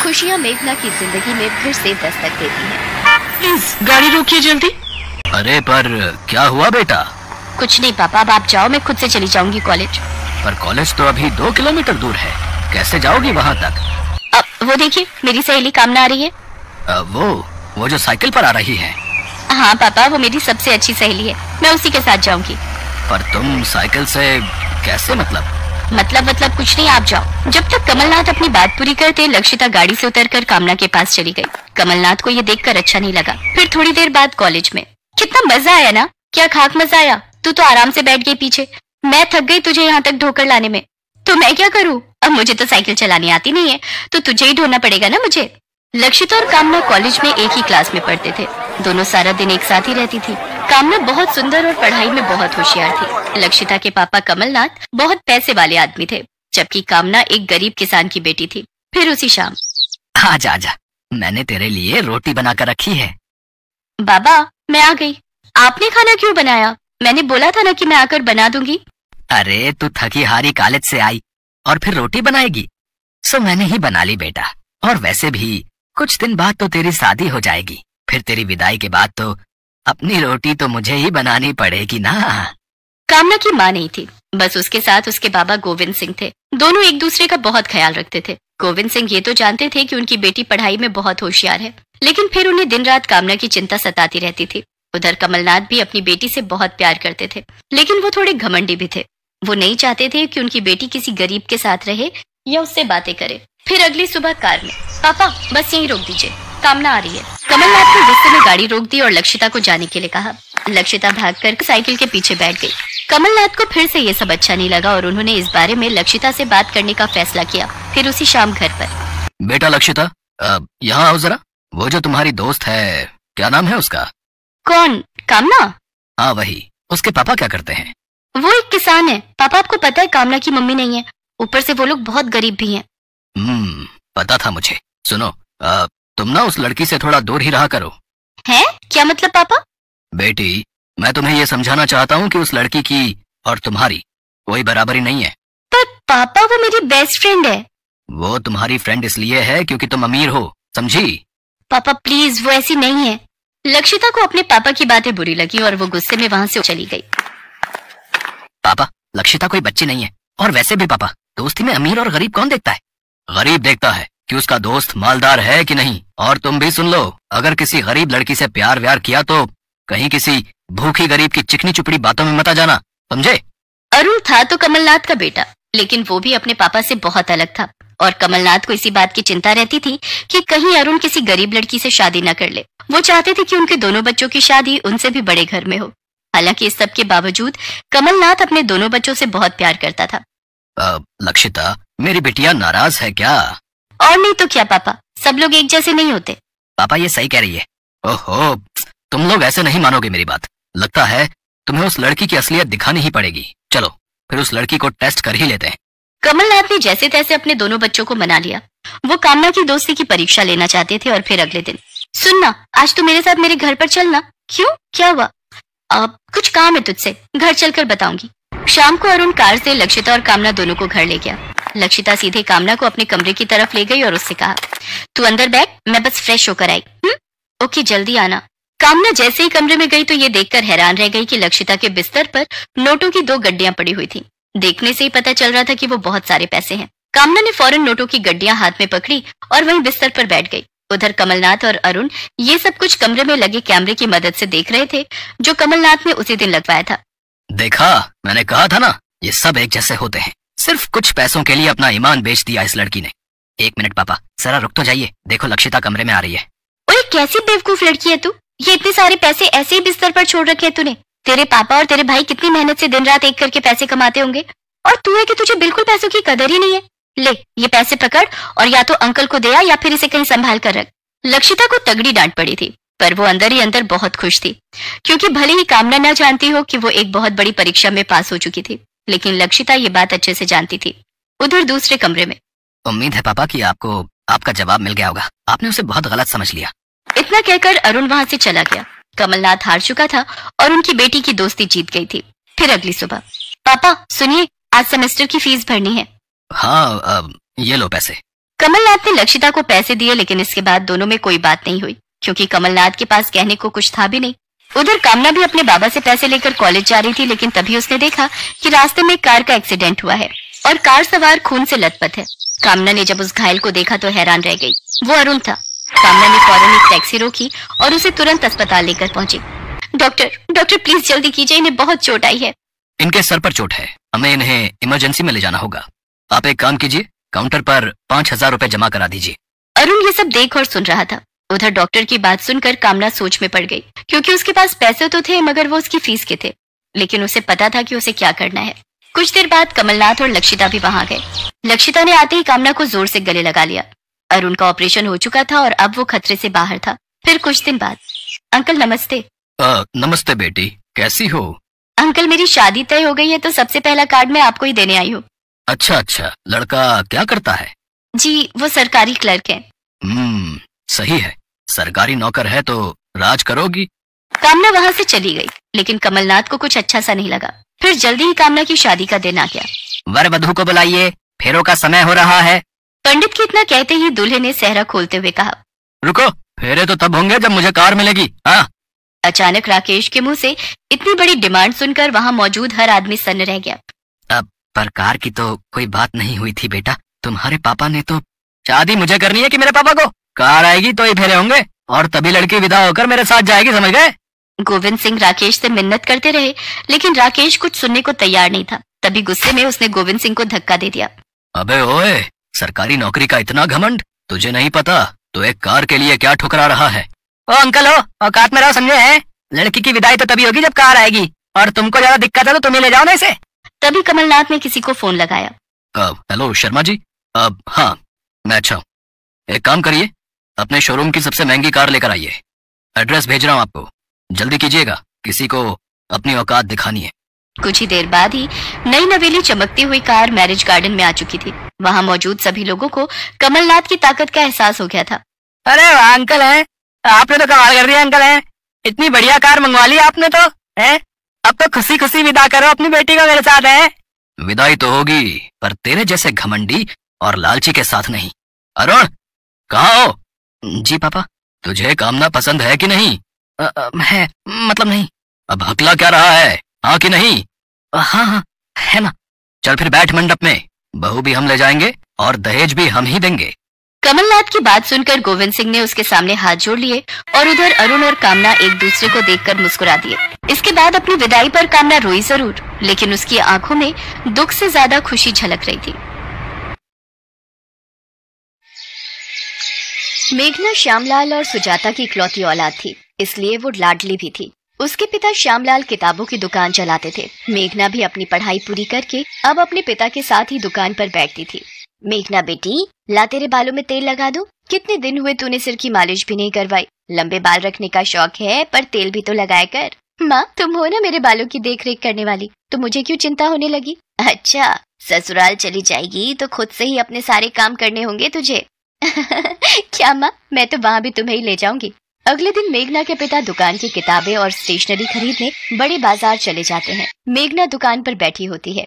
खुशियाँ मेघना की जिंदगी में फिर से दस्तक देती हैं। प्लीज गाड़ी रोकिए जल्दी। अरे पर क्या हुआ बेटा? कुछ नहीं पापा, अब आप जाओ, मैं खुद से चली जाऊंगी कॉलेज। पर कॉलेज तो अभी 2 किलोमीटर दूर है, कैसे जाओगी वहाँ तक? अब वो देखिए मेरी सहेली कामना आ रही है। वो जो साइकिल पर आ रही है? हाँ पापा, वो मेरी सबसे अच्छी सहेली है, मैं उसी के साथ जाऊंगी। पर तुम साइकिल से कैसे? मतलब कुछ नहीं, आप जाओ। जब तक कमलनाथ अपनी बात पूरी करते, लक्षिता गाड़ी से उतरकर कामना के पास चली गई। कमलनाथ को ये देखकर अच्छा नहीं लगा। फिर थोड़ी देर बाद कॉलेज में कितना मजा आया ना। क्या खाक मजा आया, तू तो आराम से बैठ गई पीछे। मैं थक गई तुझे यहाँ तक ढोकर लाने में, तो मैं क्या करूँ? अब मुझे तो साइकिल चलानी आती नहीं है, तो तुझे ही ढोना पड़ेगा ना मुझे। लक्षिता और कामना कॉलेज में एक ही क्लास में पढ़ते थे। दोनों सारा दिन एक साथ ही रहती थी। कामना बहुत सुंदर और पढ़ाई में बहुत होशियार थी। लक्षिता के पापा कमलनाथ बहुत पैसे वाले आदमी थे, जबकि कामना एक गरीब किसान की बेटी थी। फिर उसी शाम, आजा आजा, मैंने तेरे लिए रोटी बनाकर रखी है। बाबा मैं आ गई। आपने खाना क्यों बनाया? मैंने बोला था ना कि मैं आकर बना दूंगी। अरे तू थकी हारी कॉलेज से आई और फिर रोटी बनाएगी, सो मैंने ही बना ली बेटा। और वैसे भी कुछ दिन बाद तो तेरी शादी हो जाएगी, फिर तेरी विदाई के बाद तो अपनी रोटी तो मुझे ही बनानी पड़ेगी ना। कामना की माँ नहीं थी, बस उसके साथ उसके बाबा गोविंद सिंह थे। दोनों एक दूसरे का बहुत ख्याल रखते थे। गोविंद सिंह ये तो जानते थे कि उनकी बेटी पढ़ाई में बहुत होशियार है, लेकिन फिर उन्हें दिन रात कामना की चिंता सताती रहती थी। उधर कमलनाथ भी अपनी बेटी से बहुत प्यार करते थे, लेकिन वो थोड़े घमंडी भी थे। वो नहीं चाहते थे कि उनकी बेटी किसी गरीब के साथ रहे या उससे बातें करे। फिर अगली सुबह कार में, पापा बस यहीं रोक दीजिए, कामना आ रही है। कमलनाथ ने गुस्से में गाड़ी रोक दी और लक्षिता को जाने के लिए कहा। लक्षिता भागकर साइकिल के पीछे बैठ गई। कमलनाथ को फिर से ये सब अच्छा नहीं लगा और उन्होंने इस बारे में लक्षिता से बात करने का फैसला किया। फिर उसी शाम घर पर, बेटा लक्षिता यहाँ आओ जरा। वो जो तुम्हारी दोस्त है, क्या नाम है उसका? कौन? कामना? हाँ वही। उसके पापा क्या करते हैं? वो एक किसान है। पापा आपको पता है कामना की मम्मी नहीं है, ऊपर से वो लोग बहुत गरीब भी हैं। पता था मुझे। सुनो, तुम ना उस लड़की से थोड़ा दूर ही रहा करो। है? क्या मतलब पापा? बेटी, मैं तुम्हें ये समझाना चाहता हूँ कि उस लड़की की और तुम्हारी कोई बराबरी नहीं है। पर पापा वो मेरी बेस्ट फ्रेंड है। वो तुम्हारी फ्रेंड इसलिए है क्योंकि तुम अमीर हो, समझी? पापा प्लीज, वो ऐसी नहीं है। लक्षिता को अपने पापा की बातें बुरी लगी और वो गुस्से में वहाँ से चली गई। पापा, लक्षिता कोई बच्ची नहीं है। और वैसे भी पापा, दोस्ती में अमीर और गरीब कौन देखता है? गरीब देखता है कि उसका दोस्त मालदार है कि नहीं। और तुम भी सुन लो, अगर किसी गरीब लड़की से प्यार व्यार किया तो कहीं किसी भूखी गरीब की चिकनी चुपड़ी बातों में मत आ जाना, समझे? अरुण था तो कमलनाथ का बेटा, लेकिन वो भी अपने पापा से बहुत अलग था। और कमलनाथ को इसी बात की चिंता रहती थी कि कहीं अरुण किसी गरीब लड़की से शादी न कर ले। वो चाहते थे कि उनके दोनों बच्चों की शादी उनसे भी बड़े घर में हो। हालांकि इस सब के बावजूद कमलनाथ अपने दोनों बच्चों से बहुत प्यार करता था। लक्षिता, मेरी बिटिया नाराज है क्या? और नहीं तो क्या पापा, सब लोग एक जैसे नहीं होते। पापा ये सही कह रही है। ओहो, तुम लोग ऐसे नहीं मानोगे मेरी बात। लगता है तुम्हें उस लड़की की असलियत दिखानी ही पड़ेगी। चलो फिर उस लड़की को टेस्ट कर ही लेते हैं। कमलनाथ ने जैसे तैसे अपने दोनों बच्चों को मना लिया। वो कामना की दोस्ती की परीक्षा लेना चाहते थे। और फिर अगले दिन, सुनना, आज तू मेरे साथ मेरे घर पर चलना। क्यों, क्या हुआ? अब कुछ काम है तुझसे, घर चलकर बताऊंगी। शाम को अरुण कार से लक्षिता और कामना दोनों को घर ले गया। लक्षिता सीधे कामना को अपने कमरे की तरफ ले गई और उससे कहा, तू अंदर बैठ, मैं बस फ्रेश होकर आई। ओके, जल्दी आना। कामना जैसे ही कमरे में गई तो ये देखकर हैरान रह गई कि लक्षिता के बिस्तर पर नोटों की 2 गड्डियां पड़ी हुई थी। देखने से ही पता चल रहा था कि वो बहुत सारे पैसे हैं। कामना ने फौरन नोटों की गड्डियां हाथ में पकड़ी और वहीं बिस्तर पर बैठ गई। उधर कमलनाथ और अरुण ये सब कुछ कमरे में लगे कैमरे की मदद से देख रहे थे, जो कमलनाथ ने उसी दिन लगवाया था। देखा, मैंने कहा था ना, ये सब एक जैसे होते हैं। सिर्फ कुछ पैसों के लिए अपना ईमान बेच दिया इस लड़की ने। 1 मिनट पापा, जरा रुक तो जाइए। देखो लक्षिता कमरे में आ रही है। ओए कैसी बेवकूफ लड़की है तू, ये इतने सारे पैसे ऐसे ही बिस्तर पर छोड़ रखे हैं तूने। तेरे पापा और तेरे भाई कितनी मेहनत से दिन रात एक करके पैसे कमाते होंगे, और तू है कि तुझे बिल्कुल पैसों की कदर ही नहीं है। ले ये पैसे पकड़ और या तो अंकल को दे आ या फिर इसे कहीं संभाल कर रख। लक्षिता को तगड़ी डांट पड़ी थी, पर वो अंदर ही अंदर बहुत खुश थी, क्योंकि भले ही कामना न जानती हो कि वो एक बहुत बड़ी परीक्षा में पास हो चुकी थी, लेकिन लक्षिता ये बात अच्छे से जानती थी। उधर दूसरे कमरे में, उम्मीद है पापा कि आपको आपका जवाब मिल गया होगा। आपने उसे बहुत गलत समझ लिया। इतना कहकर अरुण वहां से चला गया। कमलनाथ हार चुका था और उनकी बेटी की दोस्ती जीत गई थी। फिर अगली सुबह, पापा सुनिए, आज सेमेस्टर की फीस भरनी है। हाँ, ये लो पैसे। कमलनाथ ने लक्षिता को पैसे दिए, लेकिन इसके बाद दोनों में कोई बात नहीं हुई, क्योंकि कमलनाथ के पास कहने को कुछ था भी नहीं। उधर कामना भी अपने बाबा से पैसे लेकर कॉलेज जा रही थी, लेकिन तभी उसने देखा कि रास्ते में कार का एक्सीडेंट हुआ है और कार सवार खून से लथपथ है। कामना ने जब उस घायल को देखा तो हैरान रह गई। वो अरुण था। कामना ने फौरन एक टैक्सी रोकी और उसे तुरंत अस्पताल लेकर पहुंची। डॉक्टर प्लीज जल्दी कीजिए, इन्हें बहुत चोट आई है। इनके सर पर चोट है, हमें इन्हें इमरजेंसी में ले जाना होगा। आप एक काम कीजिए, काउंटर पर 5,000 रुपए जमा करा दीजिए। अरुण ये सब देख और सुन रहा था। उधर डॉक्टर की बात सुनकर कामना सोच में पड़ गई, क्योंकि उसके पास पैसे तो थे मगर वो उसकी फीस के थे, लेकिन उसे पता था कि उसे क्या करना है। कुछ देर बाद कमलनाथ और लक्षिता भी वहां गए। लक्षिता ने आते ही कामना को जोर से गले लगा लिया। अरुण का ऑपरेशन हो चुका था और अब वो खतरे से बाहर था। फिर कुछ दिन बाद, अंकल नमस्ते। नमस्ते बेटी, कैसी हो? अंकल मेरी शादी तय हो गई है, तो सबसे पहला कार्ड मैं आपको ही देने आई हूँ। अच्छा, लड़का क्या करता है? जी वो सरकारी क्लर्क है। सही है, सरकारी नौकर है तो राज करोगी। कामना वहाँ से चली गई, लेकिन कमलनाथ को कुछ अच्छा सा नहीं लगा। फिर जल्दी ही कामना की शादी का दिन आ गया। वर वधू को बुलाइए, फेरों का समय हो रहा है। पंडित के इतना कहते ही दूल्हे ने सेहरा खोलते हुए कहा, रुको, फेरे तो तब होंगे जब मुझे कार मिलेगी। हाँ। अचानक राकेश के मुंह से इतनी बड़ी डिमांड सुनकर वहाँ मौजूद हर आदमी सन्न रह गया। अब पर कार की तो कोई बात नहीं हुई थी बेटा, तुम्हारे पापा ने तो शादी मुझे करनी है कि मेरे पापा को? कार आएगी तो ही फेरे होंगे और तभी लड़की विदा होकर मेरे साथ जाएगी, समझ गए? गोविंद सिंह राकेश से मिन्नत करते रहे, लेकिन राकेश कुछ सुनने को तैयार नहीं था। तभी गुस्से में उसने गोविंद सिंह को धक्का दे दिया। अबे ओए, सरकारी नौकरी का इतना घमंड, तुझे नहीं पता तो एक कार के लिए क्या ठुकरा रहा है? ओ अंकल हो, औकात में रहो, समझे हैं? लड़की की विदाई तो तभी होगी जब कार आएगी, और तुमको ज्यादा दिक्कत है तो तुम्हें ले जाओ ना इसे। तभी कमलनाथ ने किसी को फोन लगाया। हेलो शर्मा जी। हाँ मैं अच्छा हूँ, एक काम करिए, अपने शोरूम की सबसे महंगी कार लेकर आइए। एड्रेस भेज रहा हूँ आपको, जल्दी कीजिएगा, किसी को अपनी औकात दिखानी है। कुछ ही देर बाद ही नई नवेली चमकती हुई कार मैरिज गार्डन में आ चुकी थी। वहाँ मौजूद सभी लोगों को कमलनाथ की ताकत का एहसास हो गया था। अरे वाह अंकल है, आपने तो कमाल कर दिया अंकल है, इतनी बढ़िया कार मंगवा ली आपने तो है। अब तो खुशी खुशी विदा करो अपनी बेटी को मेरे साथ है। विदाई तो होगी, पर तेरे जैसे घमंडी और लालची के साथ नहीं। अरुण कहाँ हो? जी पापा। तुझे कामना पसंद है कि नहीं? है, मतलब नहीं। अब हकला क्या रहा है, हाँ कि नहीं? हाँ है ना। चल फिर बैठ मंडप में, बहू भी हम ले जाएंगे और दहेज भी हम ही देंगे। कमलनाथ की बात सुनकर गोविंद सिंह ने उसके सामने हाथ जोड़ लिए और उधर अरुण और कामना एक दूसरे को देखकर मुस्कुरा दिए। इसके बाद अपनी विदाई पर कामना रोई जरूर, लेकिन उसकी आंखों में दुख से ज्यादा खुशी झलक रही थी। मेघना श्यामलाल और सुजाता की इकलौती औलाद थी, इसलिए वो लाडली भी थी। उसके पिता श्यामलाल किताबों की दुकान चलाते थे। मेघना भी अपनी पढ़ाई पूरी करके अब अपने पिता के साथ ही दुकान पर बैठती थी। मेघना बेटी, ला तेरे बालों में तेल लगा दूं? कितने दिन हुए तूने सिर की मालिश भी नहीं करवाई। लंबे बाल रखने का शौक है, पर तेल भी तो लगाया कर। माँ, तुम हो ना मेरे बालों की देख रेख करने वाली, तो मुझे क्यों चिंता होने लगी? अच्छा, ससुराल चली जाएगी तो खुद से ही अपने सारे काम करने होंगे तुझे। क्या माँ, मैं तो वहाँ भी तुम्हें ही ले जाऊंगी। अगले दिन मेघना के पिता दुकान की किताबें और स्टेशनरी खरीदने बड़े बाजार चले जाते हैं। मेघना दुकान पर बैठी होती है।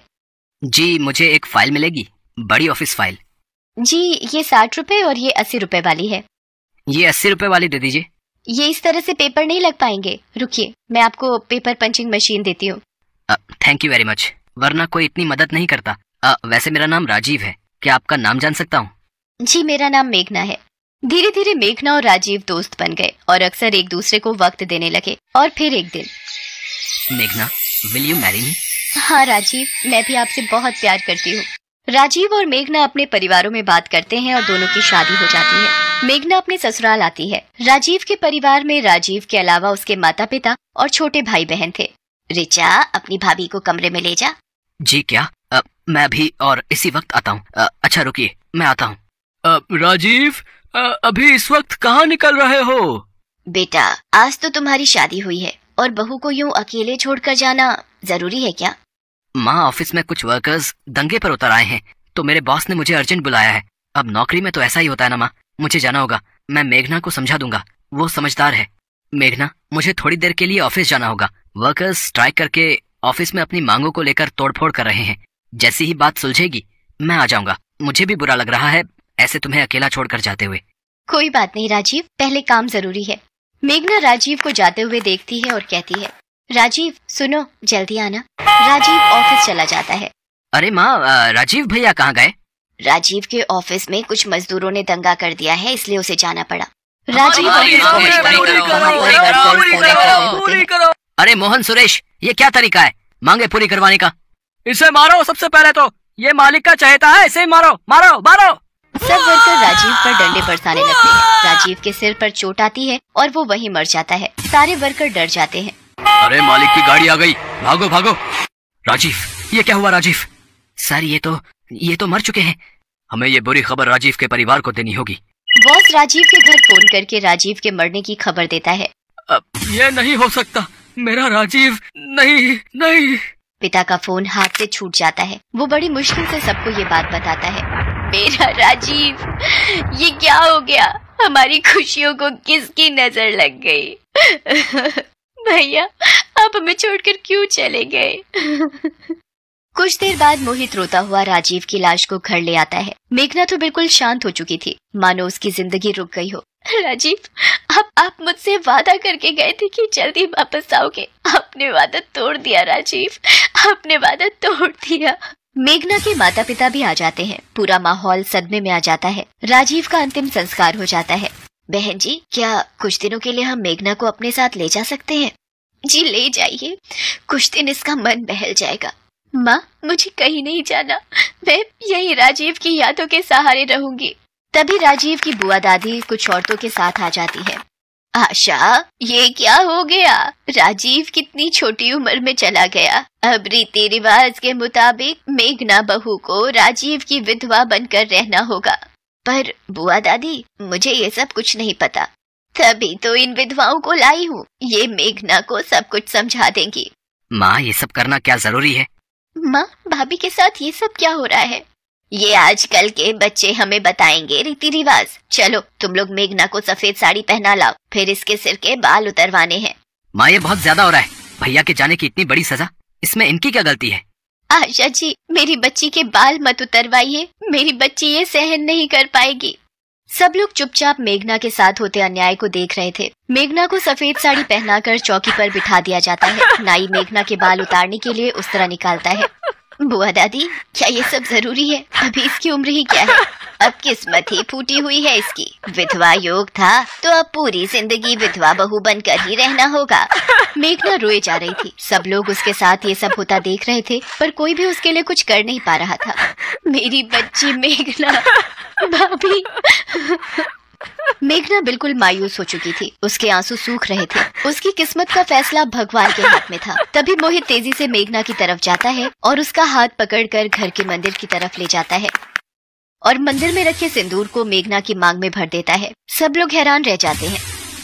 जी मुझे एक फाइल मिलेगी, बड़ी ऑफिस फाइल। जी ये 60 रुपए और ये 80 रुपए वाली है। ये 80 रुपए वाली दे दीजिए। ये इस तरह से पेपर नहीं लग पाएंगे, रुकिए मैं आपको पेपर पंचिंग मशीन देती हूँ। थैंक यू वेरी मच, वरना कोई इतनी मदद नहीं करता। वैसे मेरा नाम राजीव है, क्या आपका नाम जान सकता हूँ? जी मेरा नाम मेघना है। धीरे धीरे मेघना और राजीव दोस्त बन गए और अक्सर एक दूसरे को वक्त देने लगे। और फिर एक दिन, मेघना विल यू मैरी मी? हाँ राजीव, मैं भी आपसे बहुत प्यार करती हूँ। राजीव और मेघना अपने परिवारों में बात करते हैं और दोनों की शादी हो जाती है। मेघना अपने ससुराल आती है। राजीव के परिवार में राजीव के अलावा उसके माता पिता और छोटे भाई बहन थे। रिचा, अपनी भाभी को कमरे में ले जा। जी क्या? मैं भी और इसी वक्त आता हूँ। अच्छा रुकिए, मैं आता हूँ। राजीव, अभी इस वक्त कहाँ निकल रहे हो? बेटा, आज तो तुम्हारी शादी हुई है और बहू को यूं अकेले छोड़कर जाना जरूरी है क्या? माँ, ऑफिस में कुछ वर्कर्स दंगे पर उतर आए हैं, तो मेरे बॉस ने मुझे अर्जेंट बुलाया है। अब नौकरी में तो ऐसा ही होता है ना माँ, मुझे जाना होगा। मैं मेघना को समझा दूंगा, वो समझदार है। मेघना, मुझे थोड़ी देर के लिए ऑफिस जाना होगा। वर्कर्स स्ट्राइक करके ऑफिस में अपनी मांगों को लेकर तोड़फोड़ कर रहे हैं। जैसी ही बात सुलझेगी मैं आ जाऊंगा। मुझे भी बुरा लग रहा है, ऐसे तुम्हें अकेला छोड़कर जाते हुए। कोई बात नहीं राजीव, पहले काम जरूरी है। मेघना राजीव को जाते हुए देखती है और कहती है, राजीव सुनो, जल्दी आना। राजीव ऑफिस चला जाता है। अरे माँ, राजीव भैया कहाँ गए? राजीव के ऑफिस में कुछ मजदूरों ने दंगा कर दिया है, इसलिए उसे जाना पड़ा। राजीव ऑफिस पहुंचता है, वहाँ पर वर्कर्स दंगा कर रहे होते हैं। अरे मोहन सुरेश, ये क्या तरीका है मांगे पूरी करवाने का? इसे मारो सबसे पहले तो, ये मालिक का चहेता है, इसे मारो मारो मारो। सब वर्कर राजीव पर डंडे बरसाने लगते हैं। राजीव के सिर पर चोट आती है और वो वहीं मर जाता है। सारे वर्कर डर जाते हैं। अरे मालिक की गाड़ी आ गई, भागो भागो। राजीव, ये क्या हुआ राजीव? सर ये तो मर चुके हैं। हमें ये बुरी खबर राजीव के परिवार को देनी होगी। बॉस राजीव के घर फोन करके राजीव के मरने की खबर देता है। ये नहीं हो सकता, मेरा राजीव नहीं। पिता का फोन हाथ से छूट जाता है। वो बड़ी मुश्किल से सबको ये बात बताता है। मेरा राजीव, ये क्या हो गया? हमारी खुशियों को किसकी नजर लग गई? भैया, आप हमें छोड़कर क्यों चले गए? कुछ देर बाद मोहित रोता हुआ राजीव की लाश को घर ले आता है। मेघना तो बिल्कुल शांत हो चुकी थी, मानो उसकी जिंदगी रुक गई हो। राजीव, आप मुझसे वादा करके गए थे कि जल्दी वापस आओगे। आपने वादा तोड़ दिया राजीव, आपने वादा तोड़ दिया। मेघना के माता पिता भी आ जाते हैं। पूरा माहौल सदमे में आ जाता है। राजीव का अंतिम संस्कार हो जाता है। बहन जी, क्या कुछ दिनों के लिए हम मेघना को अपने साथ ले जा सकते हैं? जी ले जाइए, कुछ दिन इसका मन बहल जाएगा। माँ, मुझे कहीं नहीं जाना, मैं यही राजीव की यादों के सहारे रहूंगी। तभी राजीव की बुआ दादी कुछ औरतों के साथ आ जाती है। आशा, ये क्या हो गया? राजीव कितनी छोटी उम्र में चला गया। अब रीति रिवाज के मुताबिक मेघना बहू को राजीव की विधवा बनकर रहना होगा। पर बुआ दादी, मुझे ये सब कुछ नहीं पता, तभी तो इन विधवाओं को लाई हूँ। ये मेघना को सब कुछ समझा देंगी। माँ, ये सब करना क्या जरूरी है? माँ, भाभी के साथ ये सब क्या हो रहा है? ये आजकल के बच्चे हमें बताएंगे रीति रिवाज। चलो, तुम लोग मेघना को सफेद साड़ी पहना लाओ, फिर इसके सिर के बाल उतरवाने हैं। माँ, ये बहुत ज्यादा हो रहा है। भैया के जाने की इतनी बड़ी सजा, इसमें इनकी क्या गलती है? आशा जी, मेरी बच्ची के बाल मत उतरवाइए, मेरी बच्ची ये सहन नहीं कर पाएगी। सब लोग चुपचाप मेघना के साथ होते अन्याय को देख रहे थे। मेघना को सफेद साड़ी पहनाकर चौकी पर बिठा दिया जाता है। नाई मेघना के बाल उतारने के लिए उस तरह निकालता है। बुआ दादी, क्या ये सब जरूरी है? अभी इसकी उम्र ही क्या है? अब किस्मत ही फूटी हुई है इसकी। विधवा योग था तो अब पूरी जिंदगी विधवा बहू बनकर ही रहना होगा। मेघना रोए जा रही थी। सब लोग उसके साथ ये सब होता देख रहे थे, पर कोई भी उसके लिए कुछ कर नहीं पा रहा था। मेरी बच्ची मेघना, भाभी। मेघना बिल्कुल मायूस हो चुकी थी। उसके आंसू सूख रहे थे। उसकी किस्मत का फैसला भगवान के हाथ में था। तभी मोहित तेजी से मेघना की तरफ जाता है और उसका हाथ पकड़कर घर के मंदिर की तरफ ले जाता है और मंदिर में रखे सिंदूर को मेघना की मांग में भर देता है। सब लोग हैरान रह जाते हैं।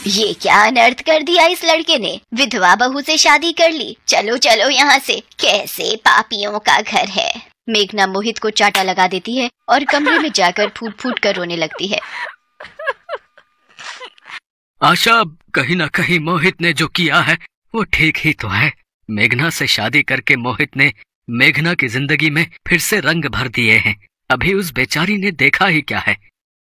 ये क्या अनर्थ कर दिया इस लड़के ने? विधवा बहू से शादी कर ली। चलो चलो यहाँ से, कैसे पापियों का घर है। मेघना मोहित को चाटा लगा देती है और कमरे में जाकर फूट फूट कर रोने लगती है। आशा, कहीं ना कहीं मोहित ने जो किया है वो ठीक ही तो है। मेघना से शादी करके मोहित ने मेघना की जिंदगी में फिर से रंग भर दिए हैं। अभी उस बेचारी ने देखा ही क्या है।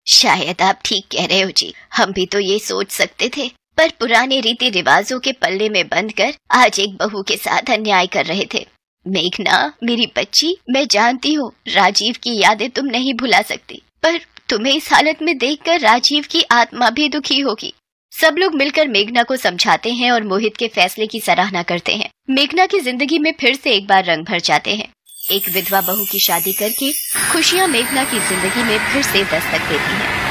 शायद आप ठीक कह रहे हो जी, हम भी तो ये सोच सकते थे, पर पुराने रीति रिवाजों के पल्ले में बंद कर आज एक बहू के साथ अन्याय कर रहे थे। मेघना, मेरी बच्ची, मैं जानती हूँ राजीव की यादें तुम नहीं भुला सकती, पर तुम्हें इस हालत में देखकर राजीव की आत्मा भी दुखी होगी। सब लोग मिलकर मेघना को समझाते हैं और मोहित के फैसले की सराहना करते हैं। मेघना की जिंदगी में फिर से एक बार रंग भर जाते हैं। एक विधवा बहू की शादी करके खुशियां मेघना की जिंदगी में फिर से दस्तक देती हैं।